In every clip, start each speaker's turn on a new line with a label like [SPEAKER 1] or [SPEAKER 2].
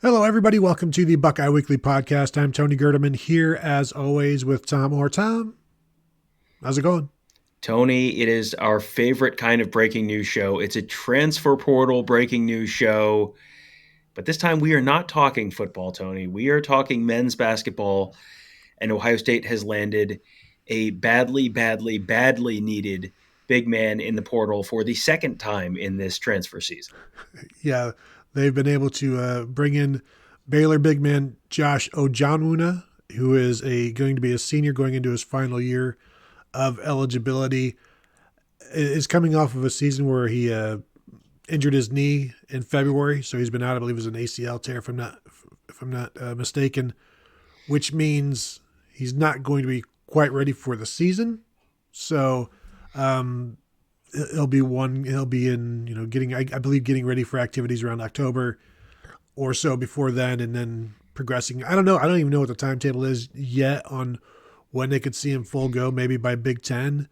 [SPEAKER 1] Hello, everybody. Welcome to the Buckeye Weekly Podcast. I'm Tony Gerdeman here, as always, with Tom Orr. Tom, how's it going?
[SPEAKER 2] Tony, it is our favorite kind of breaking news show. It's a transfer portal breaking news show. But this time we are not talking football, Tony. We are talking men's basketball. And Ohio State has landed a badly needed big man in the portal for the second time in this transfer season.
[SPEAKER 1] Yeah, they've been able to bring in Baylor big man Josh Ojianwuna, who is going to be a senior going into his final year of eligibility. Is coming off of a season where he injured his knee in February, so he's been out. I believe it was an ACL tear, if I'm not mistaken, which means he's not going to be quite ready for the season. So he'll be getting ready for activities around October or so before then, and then progressing. I don't know. I don't even know what the timetable is yet on when they could see him full go, maybe by Big Ten.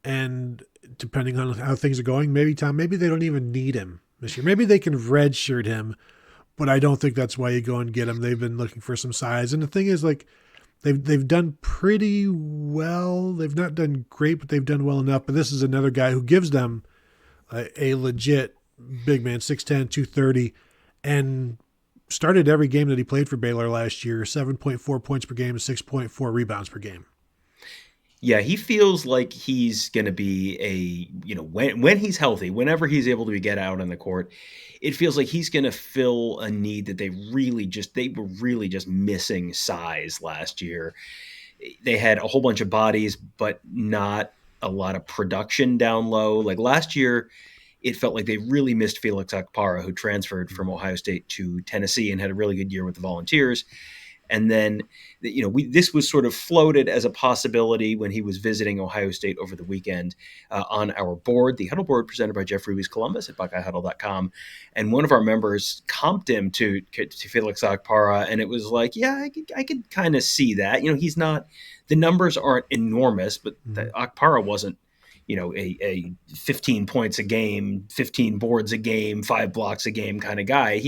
[SPEAKER 1] And depending on how things are going, maybe they don't even need him this year. Maybe they can redshirt him, but I don't think that's why you go and get him. They've been looking for some size. And the thing is, like, they've done pretty well. They've not done great, but they've done well enough. But this is another guy who gives them a legit big man, 6'10", 230, and started every game that he played for Baylor last year, 7.4 points per game and 6.4 rebounds per game.
[SPEAKER 2] Yeah, he feels like he's going to be when he's healthy, whenever he's able to get out on the court, it feels like he's going to fill a need that they were really just missing size last year. They had a whole bunch of bodies, but not a lot of production down low. Like last year, it felt like they really missed Felix Okpara, who transferred from Ohio State to Tennessee and had a really good year with the Volunteers. And then, this was sort of floated as a possibility when he was visiting Ohio State over the weekend on our board, the Huddle board presented by Jeff Ruiz Columbus at BuckeyeHuddle.com. And one of our members comped him to Felix Okpara, and it was like, yeah, I could kind of see that. He's not – the numbers aren't enormous, but Okpara wasn't, a 15 points a game, 15 boards a game, 5 blocks a game kind of guy.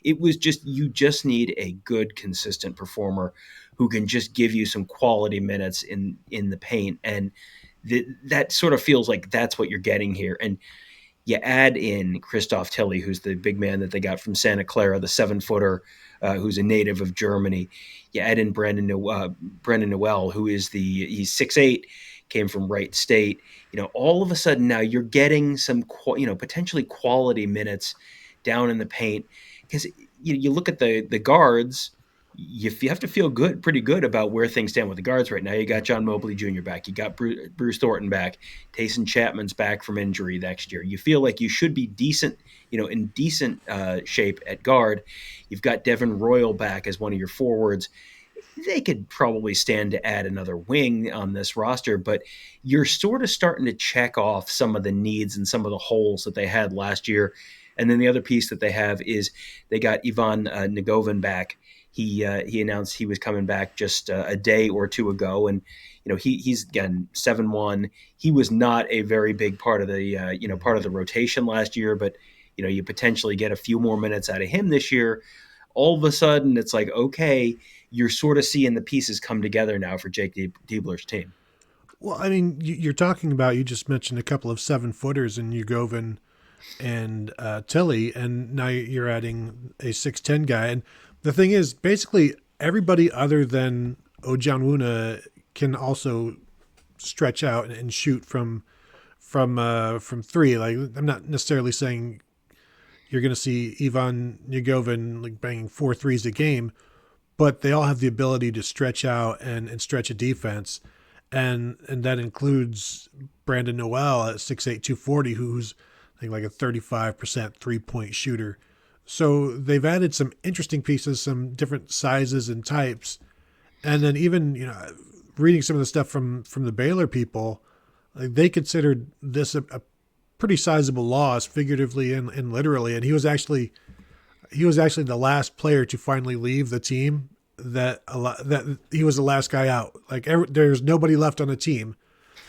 [SPEAKER 2] It was just, you just need a good, consistent performer who can just give you some quality minutes in the paint. And that sort of feels like that's what you're getting here. And you add in Christoph Tilly, who's the big man that they got from Santa Clara, the 7-footer, who's a native of Germany. You add in Brandon Noel, who is he's 6'8", came from Wright State. All of a sudden now you're getting some, potentially quality minutes down in the paint, because you look at the guards, you have to feel pretty good about where things stand with the guards right now. You got John Mobley Jr. back. You got Bruce Thornton back. Tayson Chapman's back from injury next year. You feel like you should be decent, in decent shape at guard. You've got Devin Royal back as one of your forwards. They could probably stand to add another wing on this roster, but you're sort of starting to check off some of the needs and some of the holes that they had last year. And then the other piece that they have is they got Ivan Nagovin back. He announced he was coming back just a day or two ago, and he's again 7'1". He was not a very big part of the rotation last year, but you potentially get a few more minutes out of him this year. All of a sudden, it's like, okay, you're sort of seeing the pieces come together now for Jake Diebler's team.
[SPEAKER 1] Well, I mean, you're talking about, you just mentioned a couple of 7-footers in Ugovin and Tilly, and now you're adding a 6'10" guy. And the thing is, basically, everybody other than Ojianwuna can also stretch out and shoot from three. Like, I'm not necessarily saying you're going to see Ivan Ugovin like banging 4 threes a game, but they all have the ability to stretch out and stretch a defense. And that includes Brandon Noel at 6'8", 240, who's I think like a 35% 3-point shooter. So they've added some interesting pieces, some different sizes and types. And then even, reading some of the stuff from the Baylor people, like they considered this a pretty sizable loss, figuratively and literally. And he was actually the last player to finally leave the team. That he was the last guy out. Like there's nobody left on the team,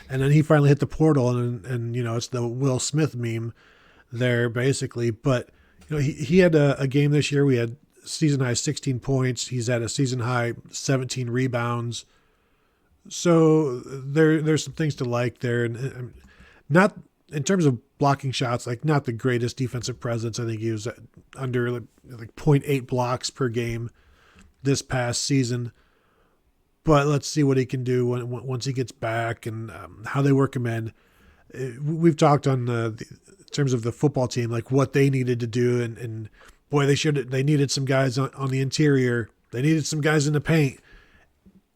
[SPEAKER 1] and then he finally hit the portal, and it's the Will Smith meme there basically. But he had a game this year. We had season high 16 points. He's at a season high 17 rebounds. So there's some things to like there, and not in terms of blocking shots, like not the greatest defensive presence. I think he was under like zero point 0.8 blocks per game this past season. But let's see what he can do once he gets back and how they work him in. We've talked on in terms of the football team, like what they needed to do, and boy, they needed some guys on the interior. They needed some guys in the paint,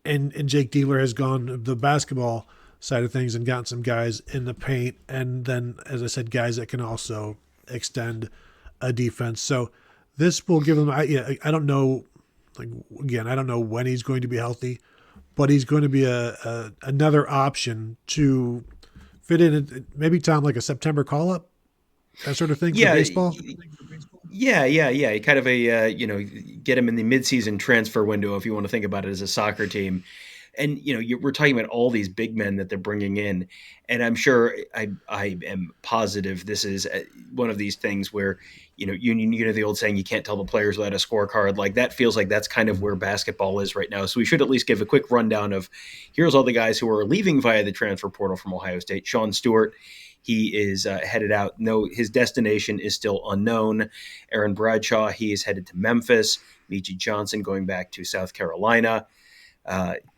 [SPEAKER 1] and Jake Diebler has gone the basketball side of things and gotten some guys in the paint, and then, as I said, guys that can also extend a defense. So this will give him. I don't know. Like again, I don't know when he's going to be healthy, but he's going to be another option to fit in. Maybe Tom, like a September call up, that sort of thing for baseball.
[SPEAKER 2] Yeah. Kind of a get him in the midseason transfer window if you want to think about it as a soccer team. And we're talking about all these big men that they're bringing in, and I'm sure I am positive this is one of these things where you know the old saying, you can't tell the players without a scorecard. Like that feels like that's kind of where basketball is right now. So we should at least give a quick rundown of here's all the guys who are leaving via the transfer portal from Ohio State. Sean Stewart, he is headed out. No, his destination is still unknown. Aaron Bradshaw, he is headed to Memphis. Michi Johnson going back to South Carolina.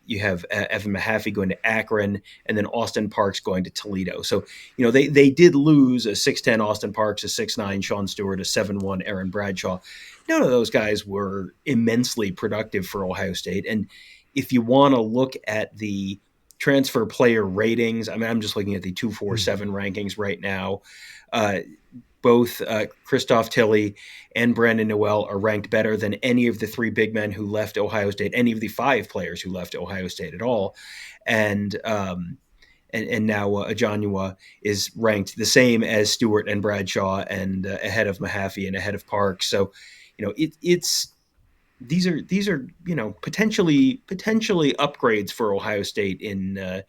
[SPEAKER 2] You have Evan Mahaffey going to Akron, and then Austin Parks going to Toledo. So, they did lose a 6'10 Austin Parks, a 6'9 Sean Stewart, a 7'1 Aaron Bradshaw. None of those guys were immensely productive for Ohio State. And if you want to look at the transfer player ratings, I mean, I'm just looking at the 247 rankings right now. Both Christoph Tilley and Brandon Nowell are ranked better than any of the three big men who left Ohio State, any of the five players who left Ohio State at all. And now Ojianwuna is ranked the same as Stewart and Bradshaw, and ahead of Mahaffey and ahead of Parks. So, these are potentially upgrades for Ohio State in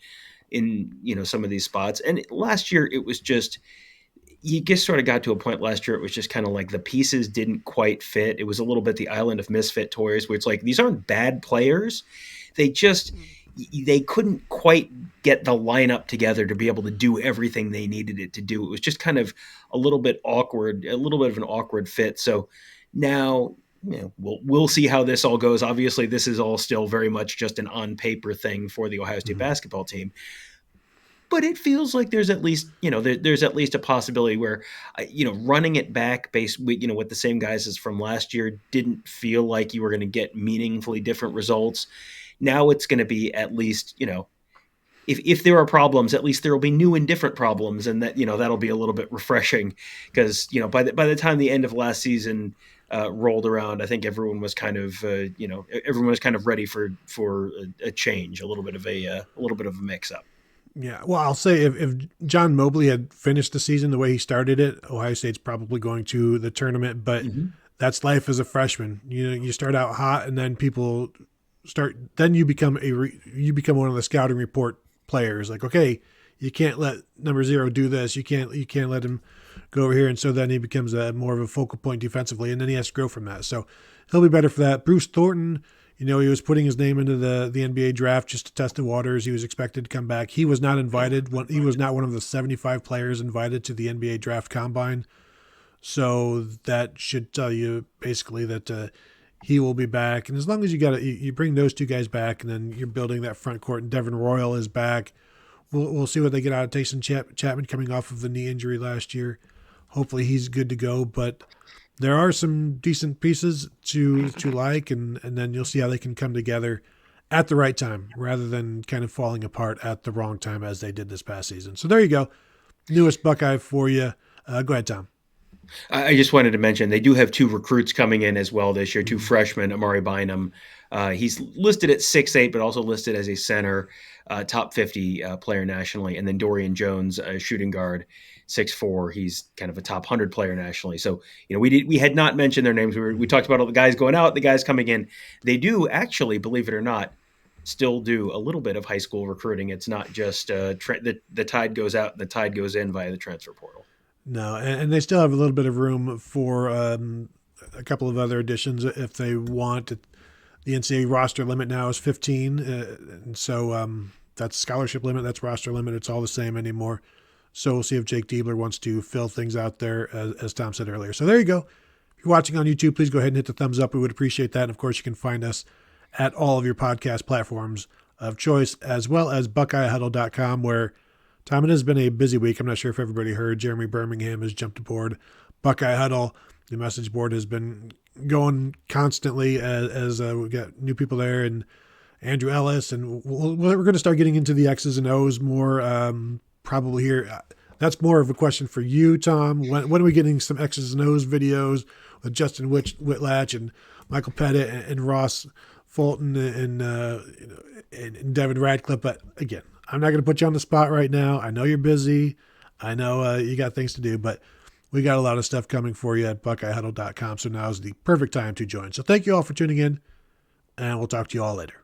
[SPEAKER 2] some of these spots. And last year it was just, you just sort of got to a point last year. It was just kind of like the pieces didn't quite fit. It was a little bit the island of misfit toys, where it's like, these aren't bad players. They couldn't quite get the lineup together to be able to do everything they needed it to do. It was just kind of a little bit awkward, a little bit of an awkward fit. So now, we'll see how this all goes. Obviously, this is all still very much just an on paper thing for the Ohio State basketball team. But it feels like there's at least, there's at least a possibility where, running it back based with, with the same guys as from last year didn't feel like you were going to get meaningfully different results. Now it's going to be at least, if there are problems, at least there will be new and different problems. And that, that'll be a little bit refreshing because, by the time the end of last season rolled around, I think everyone was kind of, ready for a change, a little bit of a mix up.
[SPEAKER 1] Yeah, well, I'll say if John Mobley had finished the season the way he started it, Ohio State's probably going to the tournament. But that's life as a freshman. You start out hot, and then people start. Then you become one of the scouting report players. Like, okay, you can't let number 0 do this. You can't let him go over here. And so then he becomes more of a focal point defensively, and then he has to grow from that. So he'll be better for that. Bruce Thornton. He was putting his name into the NBA draft just to test the waters. He was expected to come back. He was not invited. He was not one of the 75 players invited to the NBA draft combine. So that should tell you basically that he will be back. And as long as you bring those two guys back, and then you're building that front court, and Devin Royal is back, we'll see what they get out of Tyson Chapman coming off of the knee injury last year. Hopefully he's good to go, but there are some decent pieces to like, and then you'll see how they can come together at the right time rather than kind of falling apart at the wrong time as they did this past season. So there you go. Newest Buckeye for you. Go ahead, Tom.
[SPEAKER 2] I just wanted to mention they do have 2 recruits coming in as well this year, 2 freshmen, Amari Bynum. He's listed at 6'8", but also listed as a center, top 50 player nationally. And then Dorian Jones, shooting guard, 6'4". He's kind of a top 100 player nationally. So, we had not mentioned their names. We talked about all the guys going out, the guys coming in. They do actually, believe it or not, still do a little bit of high school recruiting. It's not just the tide goes out and the tide goes in via the transfer portal.
[SPEAKER 1] No, and they still have a little bit of room for a couple of other additions if they want. The NCAA roster limit now is 15, and so that's scholarship limit, that's roster limit. It's all the same anymore. So we'll see if Jake Diebler wants to fill things out there, as Tom said earlier. So there you go. If you're watching on YouTube, please go ahead and hit the thumbs up. We would appreciate that. And, of course, you can find us at all of your podcast platforms of choice, as well as BuckeyeHuddle.com, where, Tom, it has been a busy week. I'm not sure if everybody heard. Jeremy Birmingham has jumped aboard Buckeye Huddle. The message board has been going constantly as we got new people there, and Andrew Ellis, and we're going to start getting into the X's and O's more probably here. That's more of a question for you, Tom. When are we getting some X's and O's videos with Justin Whitlatch and Michael Pettit and Ross Fulton and Devin Radcliffe? But again, I'm not going to put you on the spot right now. I know you're busy. I know you got things to do, but we got a lot of stuff coming for you at BuckeyeHuddle.com. So now is the perfect time to join. So thank you all for tuning in, and we'll talk to you all later.